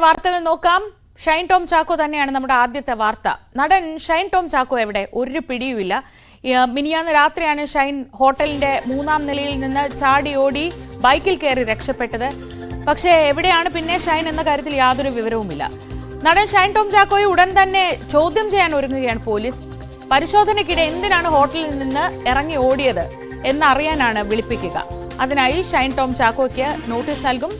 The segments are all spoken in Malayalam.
വാർത്തകൾ നോക്കാം. ഷൈൻ ടോം ചാക്കോ തന്നെയാണ് നമ്മുടെ ആദ്യത്തെ വാർത്ത. നടൻ ഷൈൻ ടോം ചാക്കോ എവിടെ? ഒരു പിടിയുമില്ല. മിനിയാന്ന് രാത്രിയാണ് ഷൈൻ ഹോട്ടലിന്റെ 3-ാം നിലയിൽ നിന്ന് ചാടി ഓടി ബൈക്കിൽ കയറി രക്ഷപ്പെട്ടത്. പക്ഷേ എവിടെയാണ് പിന്നെ ഷൈൻ എന്ന കാര്യത്തിൽ യാതൊരു വിവരവുമില്ല. നടൻ ഷൈൻ ടോം ചാക്കോയെ ഉടൻ തന്നെ ചോദ്യം ചെയ്യാൻ ഒരുങ്ങുകയാണ് പോലീസ്. പരിശോധനയ്ക്കിടെ എന്തിനാണ് ഹോട്ടലിൽ നിന്ന് ഇറങ്ങി ഓടിയത് എന്നറിയാനാണ് വിളിപ്പിക്കുക. അതിനായി ഷൈൻ ടോം ചാക്കോയ്ക്ക് നോട്ടീസ് നൽകും.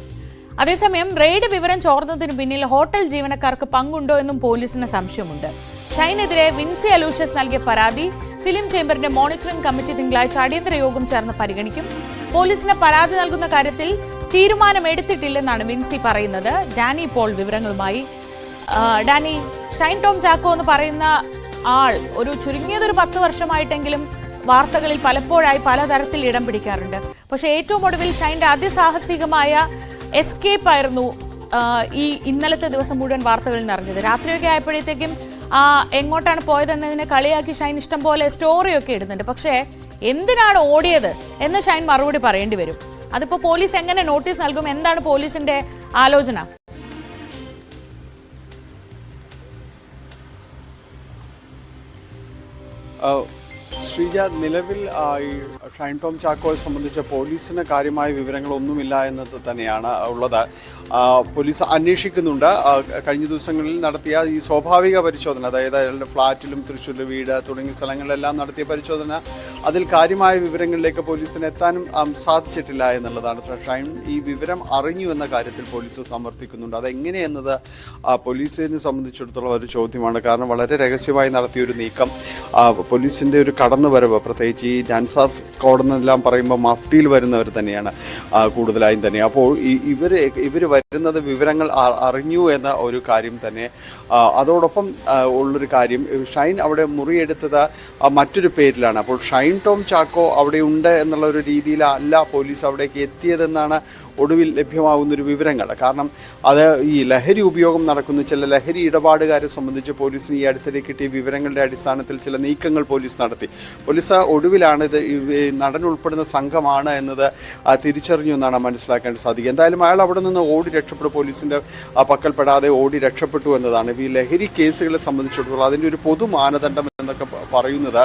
അതേസമയം റെയ്ഡ് വിവരം ചോർന്നതിന് പിന്നിൽ ഹോട്ടൽ ജീവനക്കാർക്ക് പങ്കുണ്ടോ എന്നും പോലീസിന് സംശയമുണ്ട്. ഷൈനെതിരെ വിൻസി അലൂഷ്യസ് നൽകിയ പരാതി ഫിലിം ചേംബറിന്റെ മോണിറ്ററിംഗ് കമ്മിറ്റി തിങ്കളാഴ്ച അടിയന്തര യോഗം ചേർന്ന് പരിഗണിക്കും. പോലീസിന് പരാതി നൽകുന്ന കാര്യത്തിൽ തീരുമാനമെടുത്തിട്ടില്ലെന്നാണ് വിൻസി പറയുന്നത്. ഡാനി പോൾ വിവരങ്ങളുമായി. ഡാനി, ഷൈൻ ടോം ചാക്കോ എന്ന് പറയുന്ന ആൾ ചുരുങ്ങിയതൊരു 10 വർഷമായിട്ടെങ്കിലും വാർത്തകളിൽ പലപ്പോഴായി പലതരത്തിൽ ഇടം പിടിക്കാറുണ്ട്. പക്ഷെ ഏറ്റവും ഒടുവിൽ ഷൈന്റെ അതിസാഹസികമായ എസ്കേപ്പ് ആയിരുന്നു ഈ ഇന്നലത്തെ ദിവസം മുഴുവൻ വാർത്തകളിൽ നിറഞ്ഞത്. രാത്രിയൊക്കെ ആയപ്പോഴത്തേക്കും എങ്ങോട്ടാണ് പോയതെന്നതിനെ കളിയാക്കി ഷൈൻ ഇഷ്ടം പോലെ സ്റ്റോറിയൊക്കെ ഇടുന്നുണ്ട്. പക്ഷേ എന്തിനാണ് ഓടിയത് എന്ന് ഷൈൻ മറുപടി പറയേണ്ടി വരും. അതിപ്പോ പോലീസ് എങ്ങനെ നോട്ടീസ് നൽകും? എന്താണ് പോലീസിന്റെ ആലോചന? ശ്രീജ, നിലവിൽ ഷൈൻ ടോം ചാക്കോയെ സംബന്ധിച്ച പോലീസിന് കാര്യമായ വിവരങ്ങളൊന്നുമില്ല എന്നത് തന്നെയാണ് ഉള്ളത്. പോലീസ് അന്വേഷിക്കുന്നുണ്ട്. കഴിഞ്ഞ ദിവസങ്ങളിൽ നടത്തിയ ഈ സ്വാഭാവിക പരിശോധന, അതായത് അയാളുടെ ഫ്ളാറ്റിലും തൃശ്ശൂരിലെ വീട് തുടങ്ങിയ സ്ഥലങ്ങളിലെല്ലാം നടത്തിയ പരിശോധന, അതിൽ കാര്യമായ വിവരങ്ങളിലേക്ക് പോലീസിന് എത്താനും സാധിച്ചിട്ടില്ല എന്നുള്ളതാണ്. ഷൈൻ ഈ വിവരം അറിഞ്ഞു എന്ന കാര്യത്തിൽ പോലീസ് സമർത്ഥിക്കുന്നുണ്ട്. അതെങ്ങനെയെന്നത് പോലീസിനെ സംബന്ധിച്ചിടത്തോളം ഒരു ചോദ്യമാണ്. കാരണം വളരെ രഹസ്യമായി നടത്തിയൊരു നീക്കം, പോലീസിൻ്റെ ഒരു കടന്നുവരവ്, പ്രത്യേകിച്ച് ഈ ഡാൻസ് സ്ക്വാഡ് എന്നെല്ലാം പറയുമ്പോൾ മഫ്റ്റിയിൽ വരുന്നവർ തന്നെയാണ് കൂടുതലായും തന്നെ. അപ്പോൾ ഇവർ വരുന്നത് വിവരങ്ങൾ അറിഞ്ഞു എന്ന ഒരു കാര്യം തന്നെ. അതോടൊപ്പം ഉള്ളൊരു കാര്യം, ഷൈൻ അവിടെ മുറിയെടുത്തത് മറ്റൊരു പേരിലാണ്. അപ്പോൾ ഷൈൻ ടോം ചാക്കോ അവിടെ ഉണ്ട് എന്നുള്ള ഒരു രീതിയിലല്ല പോലീസ് അവിടേക്ക് എത്തിയതെന്നാണ് ഒടുവിൽ ലഭ്യമാകുന്നൊരു വിവരങ്ങൾ. കാരണം അത് ഈ ലഹരി ഉപയോഗം നടക്കുന്ന ചില ലഹരി ഇടപാടുകാരെ സംബന്ധിച്ച് പോലീസിന് ഈ അടുത്തിടെ കിട്ടിയ വിവരങ്ങളുടെ അടിസ്ഥാനത്തിൽ ചില നീക്കങ്ങൾ പോലീസ് നടത്തി. പോലീസ് ഒടുവിലാണ് ഇത് നടൻ ഉൾപ്പെടുന്ന സംഘമാണ് എന്നത് തിരിച്ചറിഞ്ഞു എന്നാണ് മനസ്സിലാക്കേണ്ട സാധിക്കുക. എന്തായാലും അയാൾ അവിടെ നിന്ന് ഓടി രക്ഷപ്പെട്ടു, പോലീസിൻ്റെ പക്കൽപ്പെടാതെ ഓടി രക്ഷപ്പെട്ടു എന്നതാണ്. ഈ ലഹരി കേസുകളെ സംബന്ധിച്ചിടത്തോളം അതിൻ്റെ ഒരു പൊതു മാനദണ്ഡം എന്നൊക്കെ പറയുന്നത്,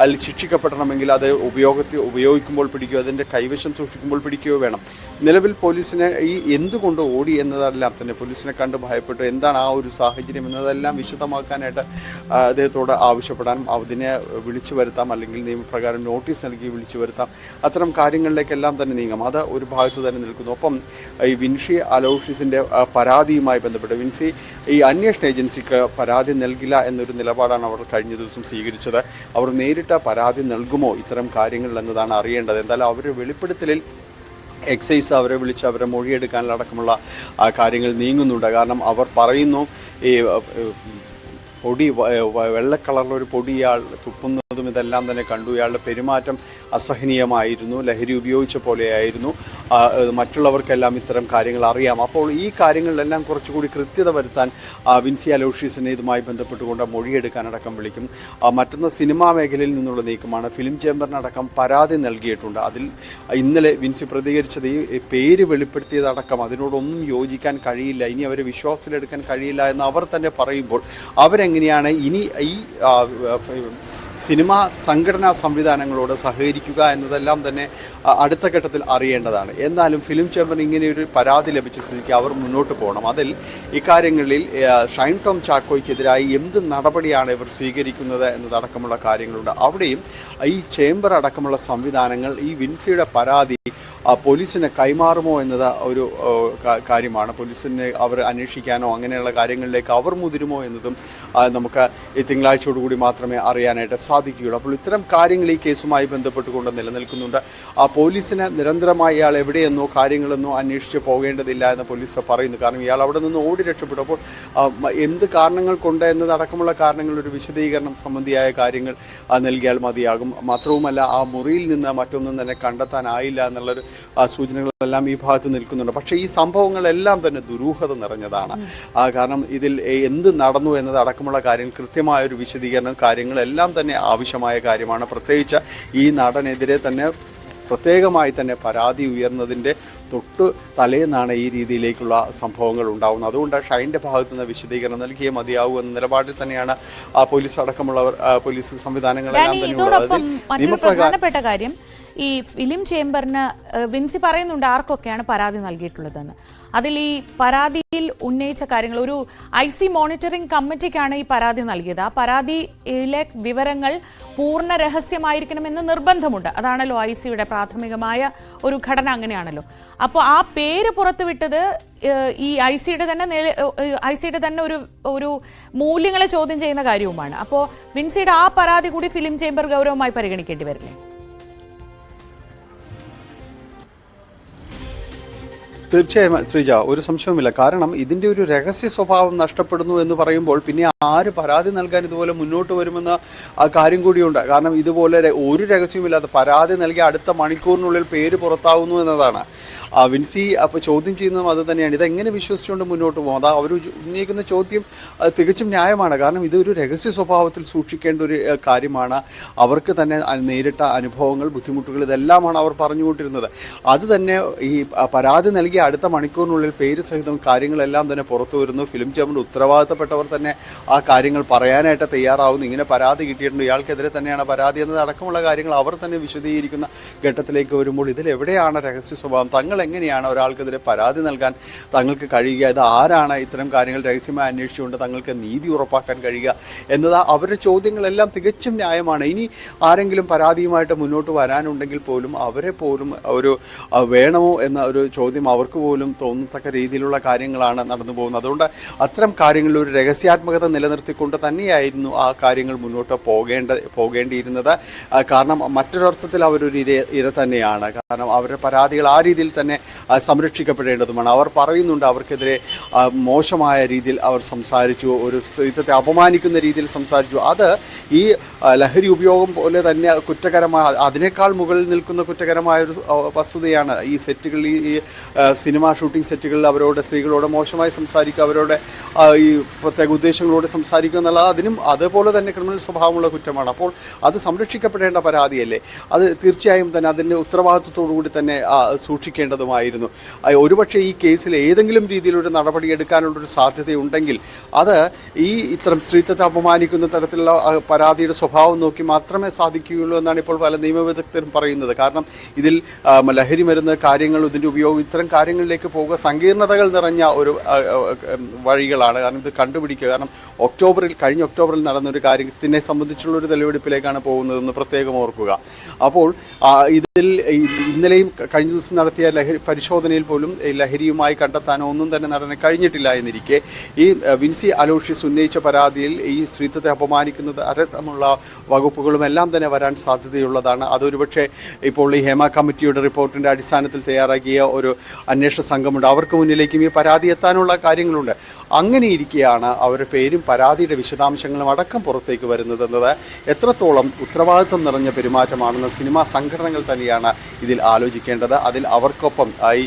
അതിൽ ശിക്ഷിക്കപ്പെടണമെങ്കിൽ അത് ഉപയോഗിക്കുമ്പോൾ പിടിക്കുകയോ അതിൻ്റെ കൈവശം സൂക്ഷിക്കുമ്പോൾ പിടിക്കുകയോ വേണം. നിലവിൽ പോലീസിനെ ഈ എന്തുകൊണ്ട് ഓടി എന്നതെല്ലാം തന്നെ പോലീസിനെ കണ്ട് ഭയപ്പെട്ടു, എന്താണ് ആ ഒരു സാഹചര്യം എന്നതെല്ലാം വിശദമാക്കാനായിട്ട് അദ്ദേഹത്തോട് ആവശ്യപ്പെടാനും അതിനെ വിളിച്ചു വരുത്താം, അല്ലെങ്കിൽ നിയമപ്രകാരം നോട്ടീസ് നൽകി വിളിച്ചു വരുത്താം. അത്തരം കാര്യങ്ങളിലേക്കെല്ലാം തന്നെ നീങ്ങാം. അത് ഒരു ഭാഗത്ത് തന്നെ നിൽക്കുന്നു. ഒപ്പം ഈ വിൻസി അലോഷ്യസിൻ്റെ പരാതിയുമായി ബന്ധപ്പെട്ട് വിൻസി ഈ അന്വേഷണ ഏജൻസിക്ക് പരാതി നൽകില്ല എന്നൊരു നിലപാടാണ് അവർ കഴിഞ്ഞ ദിവസം സ്വീകരിച്ചത്. അവർ നേരിട്ട് പരാതി നൽകുമോ ഇത്തരം കാര്യങ്ങളിൽ എന്നതാണ് അറിയേണ്ടത്. എന്തായാലും അവർ വെളിപ്പെടുത്തലിൽ എക്സൈസ് അവരെ വിളിച്ച് അവരെ മൊഴിയെടുക്കാനടക്കമുള്ള കാര്യങ്ങൾ നീങ്ങുന്നുണ്ട്. കാരണം അവർ പറയുന്നു, ഈ പൊടി വെള്ള കളറിലൊരു പൊടി ഇയാൾ തുപ്പുന്നതും ഇതെല്ലാം തന്നെ കണ്ടു. ഇയാളുടെ പെരുമാറ്റം അസഹനീയമായിരുന്നു, ലഹരി ഉപയോഗിച്ച പോലെയായിരുന്നു, മറ്റുള്ളവർക്കെല്ലാം ഇത്തരം കാര്യങ്ങൾ അറിയാം. അപ്പോൾ ഈ കാര്യങ്ങളിലെല്ലാം കുറച്ചുകൂടി കൃത്യത വരുത്താൻ വിൻസി അലോഷ്യസിനെ ഇതുമായി ബന്ധപ്പെട്ടുകൊണ്ട് മൊഴിയെടുക്കാനടക്കം വിളിക്കും. മറ്റൊന്ന് സിനിമാ മേഖലയിൽ നിന്നുള്ള നീക്കമാണ്. ഫിലിം ചേംബറിനടക്കം പരാതി നൽകിയിട്ടുണ്ട്. അതിൽ ഇന്നലെ വിൻസി പ്രതികരിച്ചത് ഈ പേര് വെളിപ്പെടുത്തിയതടക്കം അതിനോടൊന്നും യോജിക്കാൻ കഴിയില്ല, ഇനി അവരെ വിശ്വാസത്തിലെടുക്കാൻ കഴിയില്ല എന്ന് അവർ തന്നെ പറയുമ്പോൾ അവരെങ്ങനെയാണ് ഇനി ഈ സിനിമാ സംഘടനാ സംവിധാനങ്ങളോട് സഹകരിക്കുക എന്നതെല്ലാം തന്നെ അടുത്ത ഘട്ടത്തിൽ അറിയേണ്ടതാണ്. എന്നാലും ഫിലിം ചേംബറിന് ഇങ്ങനെയൊരു പരാതി ലഭിച്ച സ്ഥിതിക്ക് അവർ മുന്നോട്ട് പോകണം. അതിൽ ഇക്കാര്യങ്ങളിൽ ഷൈൻ ടോം ചാക്കോയ്ക്കെതിരായി എന്ത് നടപടിയാണ് ഇവർ സ്വീകരിക്കുന്നത് എന്നതടക്കമുള്ള കാര്യങ്ങളുണ്ട്. അവിടെയും ഈ ചേംബർ അടക്കമുള്ള സംവിധാനങ്ങൾ ഈ വിൻസിയുടെ പരാതി പോലീസിനെ കൈമാറുമോ എന്നത് ഒരു കാര്യമാണ്. പോലീസിനെ അവർ അന്വേഷിക്കാനോ അങ്ങനെയുള്ള കാര്യങ്ങളിലേക്ക് അവർ മുതിരുമോ എന്നതും നമുക്ക് ഈ തിങ്കളാഴ്ചയോടുകൂടി മാത്രമേ അറിയാനായിട്ട് സാധിക്കുകയുള്ളൂ. അപ്പോൾ ഇത്തരം കാര്യങ്ങൾ ഈ കേസുമായി ബന്ധപ്പെട്ടുകൊണ്ട് നിലനിൽക്കുന്നുണ്ട്. പോലീസിന് നിരന്തരമായി ഇയാൾ എവിടെയെന്നോ കാര്യങ്ങളെന്നോ അന്വേഷിച്ച് പോകേണ്ടതില്ല എന്ന് പോലീസ് പറയുന്നു. കാരണം ഇയാൾ അവിടെ നിന്ന് ഓടി രക്ഷപ്പെട്ടു. അപ്പോൾ എന്ത് കാരണങ്ങൾ കൊണ്ട് എന്നതടക്കമുള്ള കാരണങ്ങളൊരു വിശദീകരണം സംബന്ധിയായ കാര്യങ്ങൾ നൽകിയാൽ മതിയാകും. മാത്രവുമല്ല, ആ മുറിയിൽ നിന്ന് മറ്റൊന്നും തന്നെ കണ്ടെത്താനായില്ല എന്നുള്ളൊരു സൂചനകളെല്ലാം ഈ ഭാഗത്ത് നിൽക്കുന്നുണ്ട്. പക്ഷേ ഈ സംഭവങ്ങളെല്ലാം തന്നെ ദുരൂഹത നിറഞ്ഞതാണ്. കാരണം ഇതിൽ എന്ത് നടന്നു എന്നതടക്കമുള്ള കാര്യങ്ങൾ കൃത്യമായൊരു വിശദീകരണം കാര്യങ്ങളെല്ലാം തന്നെ ആവശ്യമായ കാര്യമാണ്. പ്രത്യേകിച്ച് ഈ നടനെതിരെ തന്നെ പ്രത്യേകമായി തന്നെ പരാതി ഉയർന്നതിൻ്റെ തൊട്ട് തലേന്നാണ് ഈ രീതിയിലേക്കുള്ള സംഭവങ്ങൾ ഉണ്ടാകുന്നത്. അതുകൊണ്ട് ഷൈൻ്റെ ഭാഗത്തു നിന്ന് വിശദീകരണം നൽകിയേ മതിയാവൂ എന്ന നിലപാടിൽ തന്നെയാണ് പോലീസ് അടക്കമുള്ളവർ, പോലീസ് സംവിധാനങ്ങളെല്ലാം തന്നെ പ്രധാനപ്പെട്ട കാര്യം ഈ ഫിലിം ചേംബറിന് വിൻസി പറയുന്നുണ്ട് ആർക്കൊക്കെയാണ് പരാതി നൽകിയിട്ടുള്ളതെന്ന്. അതിൽ ഈ പരാതിയിൽ ഉന്നയിച്ച കാര്യങ്ങൾ, ഒരു IC മോണിറ്ററിംഗ് കമ്മിറ്റിക്കാണ് ഈ പരാതി നൽകിയത്. ആ പരാതിയിലെ വിവരങ്ങൾ പൂർണ്ണ രഹസ്യമായിരിക്കണമെന്ന് നിർബന്ധമുണ്ട്. അതാണല്ലോ ICയുടെ പ്രാഥമികമായ ഒരു ഘടന, അങ്ങനെയാണല്ലോ. അപ്പോൾ ആ പേര് പുറത്തുവിട്ടത് ഈ ICയുടെ തന്നെ ഒരു മൂല്യങ്ങളെ ചോദ്യം ചെയ്യുന്ന കാര്യവുമാണ്. അപ്പോൾ വിൻസിയുടെ ആ പരാതി കൂടി ഫിലിം ചേംബർ ഗൗരവമായി പരിഗണിക്കേണ്ടി വരില്ലേ? തീർച്ചയായും ശ്രീജ, ഒരു സംശയവുമില്ല. കാരണം ഇതിൻ്റെ ഒരു രഹസ്യ സ്വഭാവം നഷ്ടപ്പെടുന്നു എന്ന് പറയുമ്പോൾ പിന്നെ ആര് പരാതി നൽകാൻ ഇതുപോലെ മുന്നോട്ട് വരുമെന്ന ആ കാര്യം കൂടിയുണ്ട്. കാരണം ഇതുപോലെ ഒരു രഹസ്യവുമില്ലാതെ പരാതി നൽകി അടുത്ത മണിക്കൂറിനുള്ളിൽ പേര് പുറത്താവുന്നു എന്നതാണ്. വിൻസി അപ്പോൾ ചോദ്യം ചെയ്യുന്നതും അത് തന്നെയാണ്. ഇതെങ്ങനെ വിശ്വസിച്ചുകൊണ്ട് മുന്നോട്ട് പോകും? അതാ അവർ ഉന്നയിക്കുന്ന ചോദ്യം തികച്ചും ന്യായമാണ്. കാരണം ഇതൊരു രഹസ്യ സ്വഭാവത്തിൽ സൂക്ഷിക്കേണ്ട ഒരു കാര്യമാണ്. അവർക്ക് തന്നെ നേരിട്ട അനുഭവങ്ങൾ, ബുദ്ധിമുട്ടുകൾ ഇതെല്ലാമാണ് അവർ പറഞ്ഞുകൊണ്ടിരുന്നത്. അത് തന്നെ ഈ പരാതി നൽകി അടുത്ത മണിക്കൂറിനുള്ളിൽ പേര് സഹിതം കാര്യങ്ങളെല്ലാം തന്നെ പുറത്തു വരുന്നു. ഫിലിം ചേംബറിൻ്റെ ഉത്തരവാദിത്തപ്പെട്ടവർ തന്നെ ആ കാര്യങ്ങൾ പറയാനായിട്ട് തയ്യാറാവുന്നു. ഇങ്ങനെ പരാതി കിട്ടിയിട്ടുണ്ട്, ഇയാൾക്കെതിരെ തന്നെയാണ് പരാതി എന്നത് അടക്കമുള്ള കാര്യങ്ങൾ അവർ തന്നെ വിശദീകരിക്കുന്ന ഘട്ടത്തിലേക്ക് വരുമ്പോൾ ഇതിലെവിടെയാണ് രഹസ്യ സ്വഭാവം? തങ്ങൾ എങ്ങനെയാണ് ഒരാൾക്കെതിരെ പരാതി നൽകാൻ തങ്ങൾക്ക് കഴിയുക? ഇത് ആരാണ് ഇത്തരം കാര്യങ്ങൾ രഹസ്യമായി അന്വേഷിച്ചുകൊണ്ട് തങ്ങൾക്ക് നീതി ഉറപ്പാക്കാൻ കഴിയുക എന്നത് അവരുടെ ചോദ്യങ്ങളെല്ലാം തികച്ചും ന്യായമാണ്. ഇനി ആരെങ്കിലും പരാതിയുമായിട്ട് മുന്നോട്ട് വരാനുണ്ടെങ്കിൽ പോലും അവരെ പോലും ഒരു വേണമോ എന്ന ഒരു ചോദ്യം അവർക്ക് പോലും തോന്നത്തക്ക രീതിയിലുള്ള കാര്യങ്ങളാണ് നടന്നു പോകുന്നത്. അതുകൊണ്ട് അത്തരം കാര്യങ്ങളിൽ ഒരു രഹസ്യാത്മകത നിലനിർത്തിക്കൊണ്ട് തന്നെയായിരുന്നു ആ കാര്യങ്ങൾ മുന്നോട്ട് പോകേണ്ടിയിരുന്നത്. കാരണം മറ്റൊരർത്ഥത്തിൽ അവരൊരു ഇര തന്നെയാണ്. കാരണം അവരുടെ പരാതികൾ ആ രീതിയിൽ തന്നെ സംരക്ഷിക്കപ്പെടേണ്ടതുമാണ്. അവർ പറയുന്നുണ്ട് അവർക്കെതിരെ മോശമായ രീതിയിൽ അവർ സംസാരിച്ചു, ഒരു സ്ത്രീത്വത്തെ അപമാനിക്കുന്ന രീതിയിൽ സംസാരിച്ചു. അത് ഈ ലഹരി ഉപയോഗം പോലെ തന്നെ കുറ്റകരമായ, അതിനേക്കാൾ മുകളിൽ നിൽക്കുന്ന കുറ്റകരമായൊരു വസ്തുതയാണ്. ഈ സെറ്റുകളിൽ, ഈ സിനിമ ഷൂട്ടിംഗ് സെറ്റുകളിൽ അവരോട്, സ്ത്രീകളോട് മോശമായി സംസാരിക്കുക, അവരോട് ഈ പ്രത്യേക ഉദ്ദേശങ്ങളോട് സംസാരിക്കുക എന്നുള്ളത് അതിനും അതേപോലെ തന്നെ ക്രിമിനൽ സ്വഭാവമുള്ള കുറ്റമാണ്. അപ്പോൾ അത് സംരക്ഷിക്കപ്പെടേണ്ട പരാതിയല്ലേ? അത് തീർച്ചയായും തന്നെ അതിൻ്റെ ഉത്തരവാദിത്വത്തോടു കൂടി തന്നെ സൂക്ഷിക്കേണ്ടതുമായിരുന്നു. ഒരുപക്ഷെ ഈ കേസിൽ ഏതെങ്കിലും രീതിയിലൊരു നടപടി എടുക്കാനുള്ളൊരു സാധ്യതയുണ്ടെങ്കിൽ അത് ഇത്തരം സ്ത്രീത്വത്തെ അപമാനിക്കുന്ന തരത്തിലുള്ള പരാതിയുടെ സ്വഭാവം നോക്കി മാത്രമേ സാധിക്കുകയുള്ളൂ എന്നാണ് ഇപ്പോൾ പല നിയമവിദഗ്ധരും പറയുന്നത്. കാരണം ഇതിൽ ലഹരി മരുന്ന് കാര്യങ്ങൾ, ഇതിൻ്റെ ഉപയോഗം, ഇത്തരം കാര്യങ്ങളിലേക്ക് പോകുക സങ്കീർണതകൾ നിറഞ്ഞ ഒരു വഴികളാണ്. കാരണം ഇത് കണ്ടുപിടിക്കുക, കാരണം കഴിഞ്ഞ ഒക്ടോബറിൽ നടന്നൊരു കാര്യത്തിനെ സംബന്ധിച്ചുള്ളൊരു തെളിവെടുപ്പിലേക്കാണ് പോകുന്നതെന്ന് പ്രത്യേകം ഓർക്കുക. അപ്പോൾ ഇതിൽ ഇന്നലെയും കഴിഞ്ഞ ദിവസം നടത്തിയ ലഹരി പരിശോധനയിൽ പോലും ലഹരിയുമായി കണ്ടെത്താനോ ഒന്നും തന്നെ നടന്ന് കഴിഞ്ഞിട്ടില്ല എന്നിരിക്കെ ഈ വിൻസി അലോഷ്യസ് ഉന്നയിച്ച പരാതിയിൽ ഈ സ്ത്രീത്വത്തെ അപമാനിക്കുന്നത് അടക്കമുള്ള വകുപ്പുകളും എല്ലാം തന്നെ വരാൻ സാധ്യതയുള്ളതാണ്. അതൊരുപക്ഷെ ഇപ്പോൾ ഈ ഹേമ കമ്മിറ്റിയുടെ റിപ്പോർട്ടിൻ്റെ അടിസ്ഥാനത്തിൽ തയ്യാറാക്കിയ ഒരു അന്വേഷണ സംഘമുണ്ട്. അവർക്ക് മുന്നിലേക്കും ഈ പരാതി എത്താനുള്ള കാര്യങ്ങളുണ്ട്. അങ്ങനെ ഇരിക്കെയാണ് അവരുടെ പേരും പരാതിയുടെ വിശദാംശങ്ങളും അടക്കം പുറത്തേക്ക് വരുന്നതെന്നത് എത്രത്തോളം ഉത്തരവാദിത്വം നിറഞ്ഞ പെരുമാറ്റമാണെന്ന് സിനിമാ സംഘടനകൾ തന്നെയാണ് ഇതിൽ ആലോചിക്കേണ്ടത്. അതിൽ അവർക്കൊപ്പം, ഈ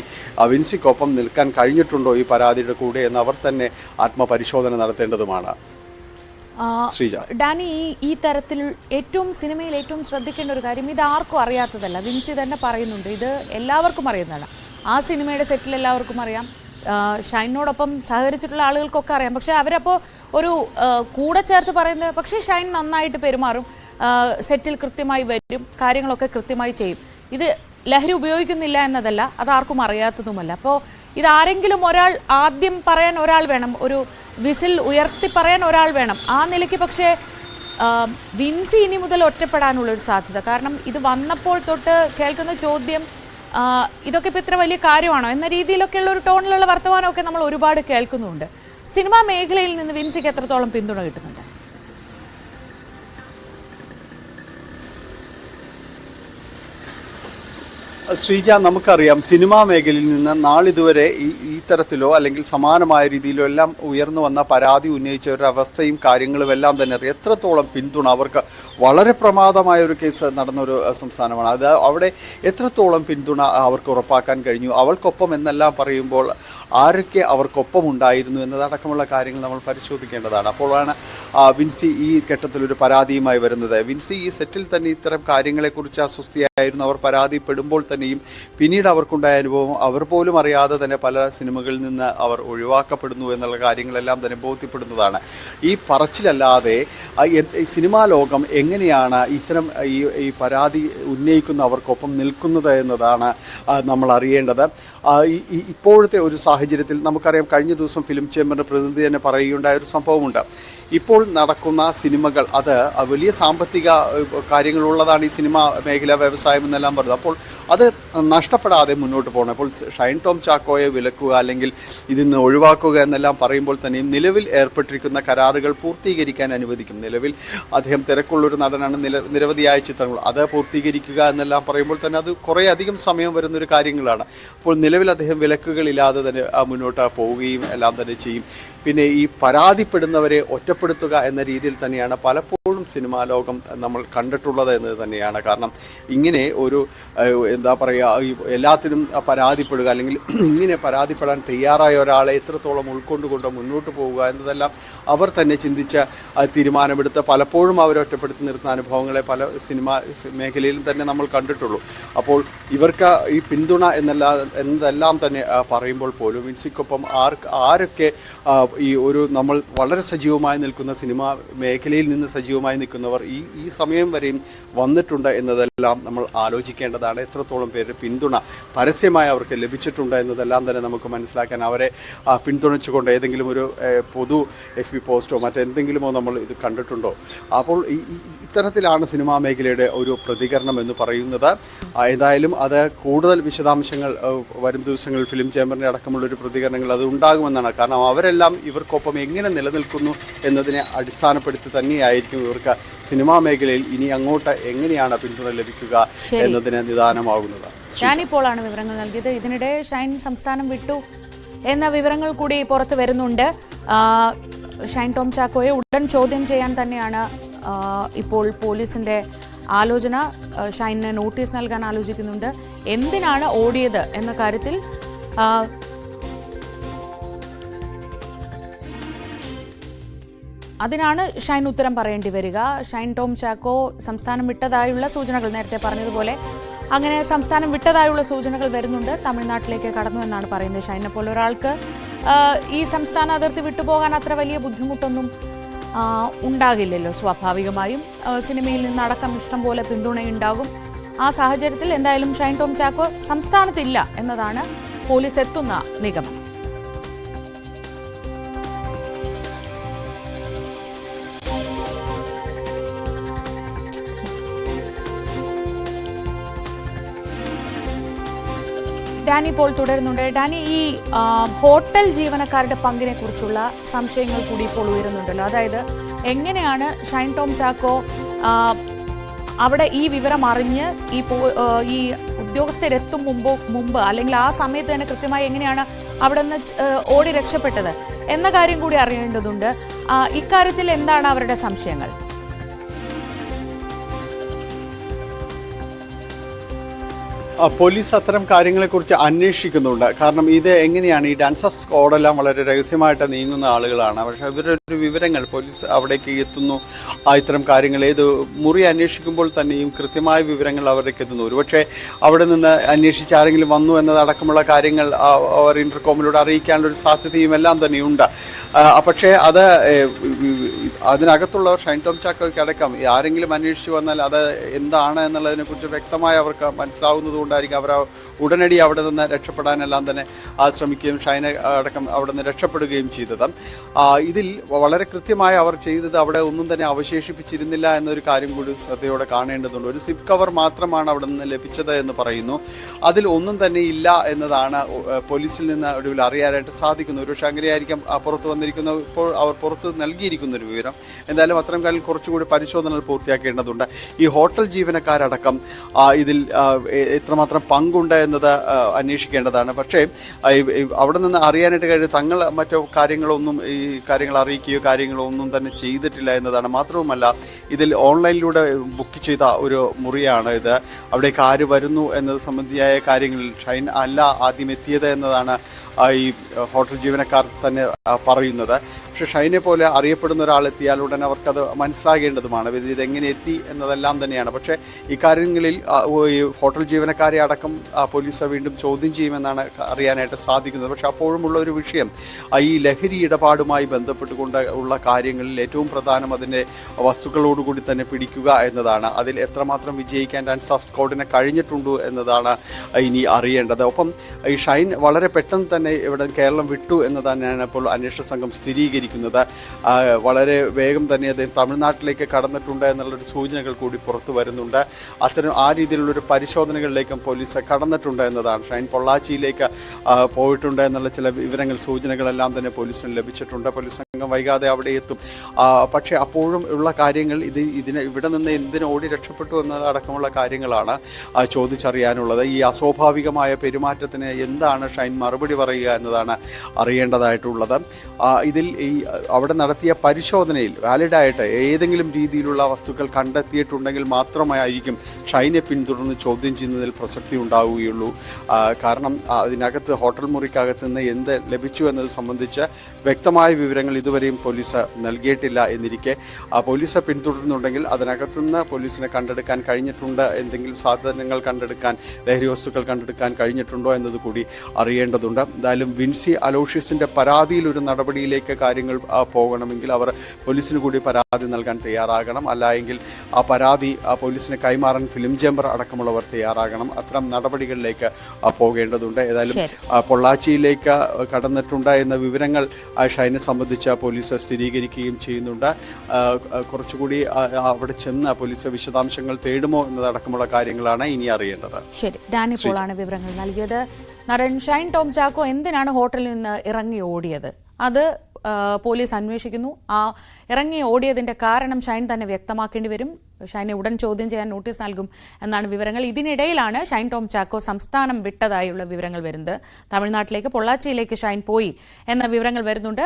വിൻസിക്കൊപ്പം നിൽക്കാൻ കഴിഞ്ഞിട്ടുണ്ടോ ഈ പരാതിയുടെ കൂടെ എന്ന് അവർ തന്നെ ആത്മപരിശോധന നടത്തേണ്ടതുമാണ്. ഡാനി, ഈ തരത്തിൽ സിനിമയിൽ ഏറ്റവും ശ്രദ്ധിക്കേണ്ട ഒരു കാര്യം, ഇത് ആർക്കും അറിയാത്തതല്ല. വിൻസി തന്നെ പറയുന്നുണ്ട്, ഇത് എല്ലാവർക്കും അറിയുന്നതാണ്. ആ സിനിമയുടെ സെറ്റിൽ എല്ലാവർക്കും അറിയാം, ഷൈനോടൊപ്പം സഹകരിച്ചിട്ടുള്ള ആളുകൾക്കൊക്കെ അറിയാം. പക്ഷെ അവരപ്പോൾ ഒരു കൂടെ ചേർത്ത് പറയുന്നത്, പക്ഷേ ഷൈൻ നന്നായിട്ട് പെരുമാറും, സെറ്റിൽ കൃത്യമായി വരും, കാര്യങ്ങളൊക്കെ കൃത്യമായി ചെയ്യും. ഇത് ലഹരി ഉപയോഗിക്കുന്നില്ല എന്നതല്ല, അതാർക്കും അറിയാത്തതുമല്ല. അപ്പോൾ ഇതാരെങ്കിലും ഒരാൾ ആദ്യം പറയാൻ ഒരാൾ വേണം, ഒരു വിസിൽ ഉയർത്തി പറയാൻ ഒരാൾ വേണം. ആ നിലയ്ക്ക് പക്ഷേ വിൻസി ഇനി മുതൽ ഒറ്റപ്പെടാനുള്ളൊരു സാധ്യത. കാരണം ഇത് വന്നപ്പോൾ തൊട്ട് കേൾക്കുന്ന ചോദ്യം, ഇതൊക്കെ ഇപ്പോൾ ഇത്ര വലിയ കാര്യമാണോ എന്ന രീതിയിലൊക്കെയുള്ള ഒരു ടോണിലുള്ള വർത്തമാനമൊക്കെ നമ്മൾ ഒരുപാട് കേൾക്കുന്നുണ്ട്. സിനിമാ മേഖലയിൽ നിന്ന് വിൻസിക്ക് എത്രത്തോളം പിന്തുണ കിട്ടുന്നുണ്ട്? ശ്രീജ, നമുക്കറിയാം സിനിമാ മേഖലയിൽ നിന്ന് നാളിതുവരെ ഈ തരത്തിലോ അല്ലെങ്കിൽ സമാനമായ രീതിയിലോ എല്ലാം ഉയർന്നു വന്ന പരാതി ഉന്നയിച്ചവരുടെ അവസ്ഥയും കാര്യങ്ങളും എല്ലാം തന്നെ അറിയാം. എത്രത്തോളം പിന്തുണ അവർക്ക്, വളരെ പ്രമാദമായ ഒരു കേസ് നടന്നൊരു സംസ്ഥാനമാണ് അത്. അവിടെ എത്രത്തോളം പിന്തുണ അവർക്ക് ഉറപ്പാക്കാൻ കഴിഞ്ഞു, അവൾക്കൊപ്പം എന്നെല്ലാം പറയുമ്പോൾ ആരൊക്കെ അവർക്കൊപ്പം ഉണ്ടായിരുന്നു എന്നതടക്കമുള്ള കാര്യങ്ങൾ നമ്മൾ പരിശോധിക്കേണ്ടതാണ്. അപ്പോഴാണ് വിൻസി ഈ ഘട്ടത്തിലൊരു പരാതിയുമായി വരുന്നത്. വിൻസി ഈ സെറ്റിൽ തന്നെ ഇത്തരം കാര്യങ്ങളെക്കുറിച്ച് അസ്വസ്ഥയായി ആയിരുന്നു. അവർ പരാതിപ്പെടുമ്പോൾ തന്നെയും പിന്നീട് അവർക്കുണ്ടായ അനുഭവം അവർ പോലും അറിയാതെ തന്നെ പല സിനിമകളിൽ നിന്ന് അവർ ഒഴിവാക്കപ്പെടുന്നു എന്നുള്ള കാര്യങ്ങളെല്ലാം തന്നെ ബോധ്യപ്പെടുന്നതാണ്. ഈ പറച്ചിലല്ലാതെ സിനിമാ ലോകം എങ്ങനെയാണ് ഇത്തരം ഈ പരാതി ഉന്നയിക്കുന്നവർക്കൊപ്പം നിൽക്കുന്നത് എന്നതാണ് നമ്മൾ അറിയേണ്ടത്. ഇപ്പോഴത്തെ ഒരു സാഹചര്യത്തിൽ നമുക്കറിയാം, കഴിഞ്ഞ ദിവസം ഫിലിം ചേംബറിൻ്റെ പ്രതിനിധി തന്നെ പറയുകയുണ്ടായ ഒരു സംഭവമുണ്ട്. ഇപ്പോൾ നടക്കുന്ന സിനിമകൾ അത് വലിയ സാമ്പത്തിക കാര്യങ്ങളുള്ളതാണ്, ഈ സിനിമാ മേഖല വ്യവസായം എന്നെല്ലാം പറയുന്നത്. അപ്പോൾ അത് നഷ്ടപ്പെടാതെ മുന്നോട്ട് പോകണം. അപ്പോൾ ഷൈൻ ടോം ചാക്കോയെ വിലക്കുക അല്ലെങ്കിൽ ഇതിൽ നിന്ന് ഒഴിവാക്കുക എന്നെല്ലാം പറയുമ്പോൾ തന്നെയും നിലവിൽ ഏർപ്പെട്ടിരിക്കുന്ന കരാറുകൾ പൂർത്തീകരിക്കാൻ അനുവദിക്കും. നിലവിൽ അദ്ദേഹം തിരക്കുള്ളൊരു നടനാണ്, നിരവധിയായ ചിത്രങ്ങൾ അത് പൂർത്തീകരിക്കുക എന്നെല്ലാം പറയുമ്പോൾ തന്നെ അത് കുറേ അധികം സമയം വരുന്നൊരു കാര്യങ്ങളാണ്. അപ്പോൾ നിലവിൽ അദ്ദേഹം വിലക്കുകളില്ലാതെ തന്നെ മുന്നോട്ട് പോവുകയും എല്ലാം തന്നെ ചെയ്യും. പിന്നെ ഈ പരാതിപ്പെടുന്നവരെ ഒറ്റപ്പെടുത്തുക എന്ന രീതിയിൽ തന്നെയാണ് പലപ്പോഴും സിനിമാ ലോകം നമ്മൾ കണ്ടിട്ടുള്ളത് എന്നത് തന്നെയാണ്. കാരണം ഇങ്ങനെ ഒരു എന്താ പറയുക, എല്ലാത്തിനും പരാതിപ്പെടുക അല്ലെങ്കിൽ ഇങ്ങനെ പരാതിപ്പെടാൻ തയ്യാറായ ഒരാളെ എത്രത്തോളം ഉൾക്കൊണ്ടുകൊണ്ട് മുന്നോട്ട് പോവുക എന്നതെല്ലാം അവർ തന്നെ ചിന്തിച്ച തീരുമാനമെടുത്ത് പലപ്പോഴും അവരെ ഒറ്റപ്പെടുത്തി നിർത്തുന്ന അനുഭവങ്ങളെ പല സിനിമാ മേഖലയിലും തന്നെ നമ്മൾ കണ്ടിട്ടുള്ളൂ. അപ്പോൾ ഇവർക്ക് ഈ പിന്തുണ എന്നതെല്ലാം തന്നെ പറയുമ്പോൾ പോലും വിൻസിക്കൊപ്പം ആരൊക്കെ ഈ ഒരു നമ്മൾ വളരെ സജീവമായി നിൽക്കുന്ന സിനിമാ മേഖലയിൽ നിന്ന് സജീവമായി നിൽക്കുന്നവർ ഈ സമയം വരെയും വന്നിട്ടുണ്ട് എന്നതെല്ലാം നമ്മൾ ആലോചിക്കേണ്ടതാണ്. എത്രത്തോളം പേര് പിന്തുണ പരസ്യമായി അവർക്ക് ലഭിച്ചിട്ടുണ്ട് എന്നതെല്ലാം തന്നെ നമുക്ക് മനസ്സിലാക്കാൻ, അവരെ പിന്തുണച്ചുകൊണ്ട് ഏതെങ്കിലും ഒരു പൊതു FB പോസ്റ്റോ മറ്റെന്തെങ്കിലുമോ നമ്മൾ ഇത് കണ്ടിട്ടുണ്ടോ? അപ്പോൾ ഇത്തരത്തിലാണ് സിനിമാ മേഖലയുടെ ഒരു പ്രതികരണം എന്ന് പറയുന്നത്. ഏതായാലും അത് കൂടുതൽ വിശദാംശങ്ങൾ വരും ദിവസങ്ങളിൽ ഫിലിം ചേംബറിൻ്റെ അടക്കമുള്ളൊരു പ്രതികരണങ്ങൾ അത് ഉണ്ടാകുമെന്നാണ്. കാരണം അവരെല്ലാം ഇവർക്കൊപ്പം എങ്ങനെ നിലനിൽക്കുന്നു എന്നതിനെ അടിസ്ഥാനപ്പെടുത്തി തന്നെയായിരിക്കും ഇവർക്ക് സിനിമാ മേഖലയിൽ ഇനി അങ്ങോട്ട് എങ്ങനെയാണ് പിന്തുണ ലഭിക്കുക എന്നതിന് നിദാനമാകുന്നത്. ഞാനിപ്പോഴാണ് വിവരങ്ങൾ നൽകിയത്. ഇതിനിടെ ഷൈൻ സംസ്ഥാനം വിട്ടു എന്ന വിവരങ്ങൾ കൂടി പുറത്തു വരുന്നുണ്ട്. ഷൈൻ ടോം ചാക്കോയെ ഉടൻ ചോദ്യം ചെയ്യാൻ തന്നെയാണ് ഇപ്പോൾ പോലീസിന്റെ ആലോചന. ഷൈനിന് നോട്ടീസ് നൽകാൻ ആലോചിക്കുന്നുണ്ട്. എന്തിനാണ് ഓടിയത് എന്ന കാര്യത്തിൽ അതിനാണ് ഷൈൻ ഉത്തരം പറയേണ്ടി വരിക. ഷൈൻ ടോം ചാക്കോ സംസ്ഥാനം വിട്ടതായുള്ള സൂചനകൾ നേരത്തെ പറഞ്ഞതുപോലെ അങ്ങനെ സംസ്ഥാനം വിട്ടതായുള്ള സൂചനകൾ വരുന്നുണ്ട്. തമിഴ്നാട്ടിലേക്ക് കടന്നു എന്നാണ് പറയുന്നത്. ഷൈനെ പോലെ ഒരാൾക്ക് ഈ സംസ്ഥാന അതിർത്തി വിട്ടുപോകാൻ അത്ര വലിയ ബുദ്ധിമുട്ടൊന്നും ഉണ്ടാകില്ലല്ലോ. സ്വാഭാവികമായും സിനിമയിൽ നിന്നടക്കം ഇഷ്ടം പോലെ പിന്തുണയുണ്ടാകും. ആ സാഹചര്യത്തിൽ എന്തായാലും ഷൈൻ ടോം ചാക്കോ സംസ്ഥാനത്തില്ല എന്നതാണ് പോലീസ് എത്തുന്ന നിഗമനം. ഡാനി ഇപ്പോൾ തുടരുന്നുണ്ട്. ഡാനി, ഈ ഹോട്ടൽ ജീവനക്കാരുടെ പങ്കിനെ കുറിച്ചുള്ള സംശയങ്ങൾ കൂടി ഇപ്പോൾ ഉയരുന്നുണ്ടല്ലോ. അതായത് എങ്ങനെയാണ് ഷൈൻ ടോം ചാക്കോ അവിടെ ഈ വിവരം അറിഞ്ഞ് ഈ ഉദ്യോഗസ്ഥരെത്തും മുമ്പ് അല്ലെങ്കിൽ ആ സമയത്ത് തന്നെ കൃത്യമായി എങ്ങനെയാണ് അവിടെ നിന്ന് ഓടി രക്ഷപ്പെട്ടത് എന്ന കാര്യം കൂടി അറിയേണ്ടതുണ്ട്. ഇക്കാര്യത്തിൽ എന്താണ് അവരുടെ സംശയങ്ങൾ? പോലീസ് അത്തരം കാര്യങ്ങളെക്കുറിച്ച് അന്വേഷിക്കുന്നുണ്ട്. കാരണം ഇത് എങ്ങനെയാണ് ഈ ഡാൻസ് ഓഫ് സ്ക്വാഡെല്ലാം വളരെ രഹസ്യമായിട്ട് നീങ്ങുന്ന ആളുകളാണ്. പക്ഷേ ഇവരൊരു വിവരങ്ങൾ പോലീസ് അവിടേക്ക് എത്തുന്നു. ഇത്തരം കാര്യങ്ങൾ ഏത് മുറി അന്വേഷിക്കുമ്പോൾ തന്നെയും കൃത്യമായ വിവരങ്ങൾ അവരിലേക്ക് എത്തുന്നു. ഒരുപക്ഷെ അവിടെ നിന്ന് അന്വേഷിച്ച് ആരെങ്കിലും വന്നു എന്നതടക്കമുള്ള കാര്യങ്ങൾ അവർ ഇന്റർകോമിലൂടെ അറിയിക്കാനുള്ളൊരു സാധ്യതയും എല്ലാം തന്നെയുണ്ട്. പക്ഷേ അതിനകത്തുള്ളവർ ഷൈൻ ടോം ചാക്കോയ്ക്ക് അടക്കം ആരെങ്കിലും അന്വേഷിച്ച് വന്നാൽ അത് എന്താണ് എന്നുള്ളതിനെക്കുറിച്ച് വ്യക്തമായി അവർക്ക് മനസ്സിലാവുന്നത് കൊണ്ടായിരിക്കും അവർ ഉടനടി അവിടെ നിന്ന് രക്ഷപ്പെടാനെല്ലാം തന്നെ ശ്രമിക്കുകയും ഷൈനെ അടക്കം അവിടെ നിന്ന് രക്ഷപ്പെടുകയും ചെയ്തത്. ഇതിൽ വളരെ കൃത്യമായി അവർ ചെയ്തത് അവിടെ ഒന്നും തന്നെ അവശേഷിപ്പിച്ചിരുന്നില്ല എന്നൊരു കാര്യം കൂടി ശ്രദ്ധയോടെ കാണേണ്ടതുണ്ട്. ഒരു സിപ്പ് കവർ മാത്രമാണ് അവിടെ നിന്ന് ലഭിച്ചത് എന്ന് പറയുന്നു. അതിൽ ഒന്നും തന്നെ ഇല്ല എന്നതാണ് പോലീസിൽ നിന്ന് ഒടുവിൽ അറിയാനായിട്ട് സാധിക്കുന്നു. ഒരു പക്ഷേ അങ്ങനെയായിരിക്കും പുറത്തു വന്നിരിക്കുന്ന, ഇപ്പോൾ അവർ പുറത്ത് നൽകിയിരിക്കുന്നൊരു വിവരം. എന്തായാലും അത്തരം കാര്യം കുറച്ചുകൂടി പരിശോധനകൾ പൂർത്തിയാക്കേണ്ടതുണ്ട്. ഈ ഹോട്ടൽ ജീവനക്കാരടക്കം ഇതിൽ എത്രമാത്രം പങ്കുണ്ട് എന്നത് അന്വേഷിക്കേണ്ടതാണ്. പക്ഷേ അവിടെ നിന്ന് അറിയാനായിട്ട് കഴിയും തങ്ങൾ മറ്റു കാര്യങ്ങളൊന്നും ഈ കാര്യങ്ങൾ അറിയിക്കുകയോ കാര്യങ്ങളോ ഒന്നും തന്നെ ചെയ്തിട്ടില്ല എന്നതാണ്. മാത്രവുമല്ല ഇതിൽ ഓൺലൈനിലൂടെ ബുക്ക് ചെയ്ത ഒരു മുറിയാണ് ഇത്. അവിടേക്ക് ആര് വരുന്നു എന്നത് സംബന്ധിയായ കാര്യങ്ങളിൽ ഷൈൻ അല്ല ആദ്യം എത്തിയത് എന്നതാണ് ഈ ഹോട്ടൽ ജീവനക്കാർ തന്നെ പറയുന്നത്. പക്ഷേ ഷൈനെ പോലെ അറിയപ്പെടുന്ന ഒരാളെത്തിയാൽ ഉടൻ അവർക്കത് മനസ്സിലാകേണ്ടതുമാണ്, ഇതെങ്ങനെ എത്തി എന്നതെല്ലാം തന്നെയാണ്. പക്ഷേ ഇക്കാര്യങ്ങളിൽ ഈ ഹോട്ടൽ ജീവനക്കാരെ അടക്കം പോലീസ് വീണ്ടും ചോദ്യം ചെയ്യുമെന്നാണ് അറിയാനായിട്ട് സാധിക്കുന്നത്. പക്ഷേ അപ്പോഴുമുള്ള ഒരു വിഷയം ഈ ലഹരി ഇടപാടുമായി ബന്ധപ്പെട്ടുകൊണ്ട് ഉള്ള കാര്യങ്ങളിൽ ഏറ്റവും പ്രധാനം അതിൻ്റെ വസ്തുക്കളോടുകൂടി തന്നെ പിടിക്കുക എന്നതാണ്. അതിൽ എത്രമാത്രം വിജയിക്കാൻ ഡാൻസ് സ്ക്വാഡിന് കഴിഞ്ഞിട്ടുണ്ടോ എന്നതാണ് ഇനി അറിയേണ്ടത്. ഒപ്പം ഈ ഷൈൻ വളരെ പെട്ടെന്ന് തന്നെ ഇവിടെ കേരളം വിട്ടു എന്ന് തന്നെയാണ് ഇപ്പോൾ അന്വേഷണ സംഘം സ്ഥിരീകരിക്കുന്നത്. വളരെ വേഗം തന്നെ അദ്ദേഹം തമിഴ്നാട്ടിലേക്ക് കടന്നിട്ടുണ്ട് എന്നുള്ളൊരു സൂചനകൾ കൂടി പുറത്തു വരുന്നുണ്ട്. ആ രീതിയിലുള്ളൊരു പരിശോധനകളിലേക്കും പോലീസ് കടന്നിട്ടുണ്ട് എന്നതാണ്. ഷൈൻ പൊള്ളാച്ചിയിലേക്ക് പോയിട്ടുണ്ട് എന്നുള്ള ചില വിവരങ്ങൾ, സൂചനകളെല്ലാം തന്നെ പോലീസിന് ലഭിച്ചിട്ടുണ്ട്. പോലീസ് സംഘം വൈകാതെ അവിടെ എത്തും. പക്ഷേ അപ്പോഴും ഉള്ള കാര്യങ്ങൾ ഇവിടെ നിന്ന് എന്തിന് ഓടി രക്ഷപ്പെട്ടു എന്നതടക്കമുള്ള കാര്യങ്ങളാണ് ചോദിച്ചറിയാനുള്ളത്. ഈ അസ്വാഭാവികമായ പെരുമാറ്റത്തിന് എന്താണ് ഷൈൻ മറുപടി പറയുക എന്നതാണ് അറിയേണ്ടതായിട്ടുള്ളത്. ഇതിൽ ഈ അവിടെ നടത്തിയ പരിശോധനയിൽ വാലിഡായിട്ട് ഏതെങ്കിലും രീതിയിലുള്ള വസ്തുക്കൾ കണ്ടെത്തിയിട്ടുണ്ടെങ്കിൽ മാത്രമായിരിക്കും ഷൈനെ പിന്തുടർന്ന് ചോദ്യം ചെയ്യുന്നതിൽ പ്രസക്തി ഉണ്ടാവുകയുള്ളൂ. കാരണം അതിനകത്ത് ഹോട്ടൽ മുറിക്കകത്ത് നിന്ന് എന്ത് ലഭിച്ചു എന്നത് സംബന്ധിച്ച് വ്യക്തമായ വിവരങ്ങൾ ഇതുവരെയും പോലീസ് നൽകിയിട്ടില്ല എന്നിരിക്കെ പോലീസ് പിന്തുടരുന്നുണ്ടെങ്കിൽ അതിനകത്തുനിന്ന് പോലീസിനെ കണ്ടെടുക്കാൻ കഴിഞ്ഞിട്ടുണ്ട്, എന്തെങ്കിലും സാധനങ്ങൾ കണ്ടെടുക്കാൻ, ലഹരി വസ്തുക്കൾ കണ്ടെടുക്കാൻ കഴിഞ്ഞിട്ടുണ്ടോ എന്നത് കൂടി അറിയേണ്ടതുണ്ട്. എന്തായാലും വിൻസി അലോഷ്യസിൻ്റെ പരാതിയിൽ ഒരു നടപടിയിലേക്ക് കാര്യങ്ങൾ പോകണമെങ്കിൽ അവർ പോലീസിന് കൂടി പരാതി നൽകാൻ തയ്യാറാകണം. അല്ലെങ്കിൽ ആ പരാതി പോലീസിന് കൈമാറാൻ ഫിലിം ചേംബർ അടക്കമുള്ളവർ തയ്യാറാകണം. അത്തരം നടപടികളിലേക്ക് പോകേണ്ടതുണ്ട്. ഏതായാലും പൊള്ളാച്ചിയിലേക്ക് കടന്നിട്ടുണ്ട് എന്ന വിവരങ്ങൾ ഷൈനെ സംബന്ധിച്ച് പോലീസ് സ്ഥിരീകരിക്കുകയും ചെയ്യുന്നുണ്ട്. കുറച്ചുകൂടി അവിടെ ചെന്ന് പോലീസ് വിശദാംശങ്ങൾ തേടുമോ എന്നതടക്കമുള്ള കാര്യങ്ങളാണ് ഇനി അറിയേണ്ടത്. ശരി, ഡാനി പോളാണ് വിവരങ്ങൾ നൽകിയത്. നടൻ ഷൈൻ ടോം ചാക്കോ എന്തിനാണ് ഹോട്ടലിൽ നിന്ന് ഇറങ്ങി ഓടിയത്? അത് പോലീസ് അന്വേഷിക്കുന്നു. ആ ഇറങ്ങി ഓടിയതിന്റെ കാരണം ഷൈൻ തന്നെ വ്യക്തമാക്കേണ്ടി വരും. ഷൈനെ ഉടൻ ചോദ്യം ചെയ്യാൻ നോട്ടീസ് നൽകും എന്നാണ് വിവരങ്ങൾ. ഇതിനിടയിലാണ് ഷൈൻ ടോം ചാക്കോ സംസ്ഥാനം വിട്ടതായുള്ള വിവരങ്ങൾ വരുന്നത്. തമിഴ്നാട്ടിലേക്ക്, പൊള്ളാച്ചിയിലേക്ക് ഷൈൻ പോയി എന്ന വിവരങ്ങൾ വരുന്നുണ്ട്.